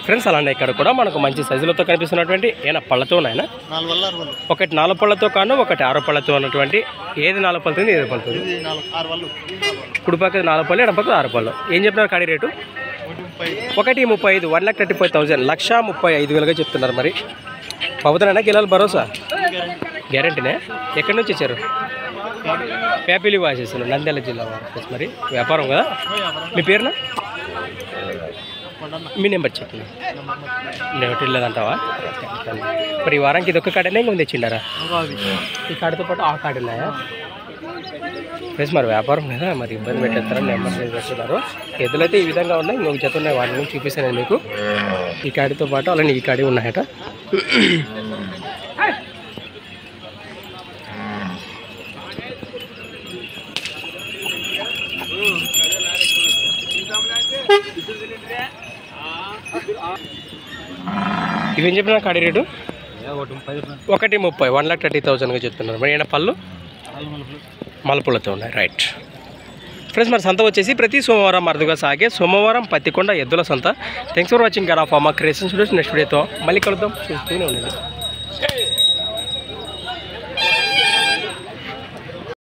friends అలానే ఇక్కడ కూడా మనకు మంచి సైజులతో కనిపిస్తున్నటువంటి ఏనా పళ్ళతో ఉన్నాయన్నా ఒకటి 4 పళ్ళతో కాను ఒకటి 6 పళ్ళతో ఉన్నటువంటి ఏది 4 పళ్ళతో ఏది పళ్ళతో కుడిపక్క 4 పళ్ళు ఎడపక్క 6 పళ్ళు ఏం చెప్పినారు కాడి రేటు 1,35,000 1,35,000 1,35,000గా చెప్తున్నారు మరి పవుతానైనా గిలాలు భరోసా గ్యారంటీనే ఎక్కడి నుంచి వచ్చారు పేపిలి వాసేసారు నంద్యాల జిల్లా వారు మరి వ్యాపారం కదా మీ పేరున మీ నెంబర్ చెప్పండి లేదంటావా మరి ఈ వారానికి ఇది ఒక్క కాడనే ఇంకా తెచ్చిండారా ఈ కాడతో పాటు ఆ కాడ ఉన్నాయా ప్లస్ మరి వ్యాపారం కదా మరి ఇబ్బంది పెట్టేస్తారని నెంబర్ చేస్తున్నారు ఎద్దులైతే ఈ విధంగా ఉన్నాయి ఇంకొక జత ఉన్నాయి వాటి నుంచి చూపిస్తాను నేను మీకు ఈ కాడితో పాటు అలానే ఈ కాడి ఉన్నాయట ఇవేం చెప్పిన కాడి రేటు 1,30,000 1,30,000గా చెప్తున్నారు మరి ఏమైనా పళ్ళు మలుపులతో ఉన్నాయి రైట్ ఫ్రెండ్స్ మరి సంత వచ్చేసి ప్రతి సోమవారం అరుదుగా సాగే సోమవారం పత్తికొండ ఎద్దుల సంత thanks for watching God of మా క్రియేషన్స్ నెక్స్ట్ వీడియోతో మళ్ళీ కలుద్దాం చూస్తూనే ఉండండి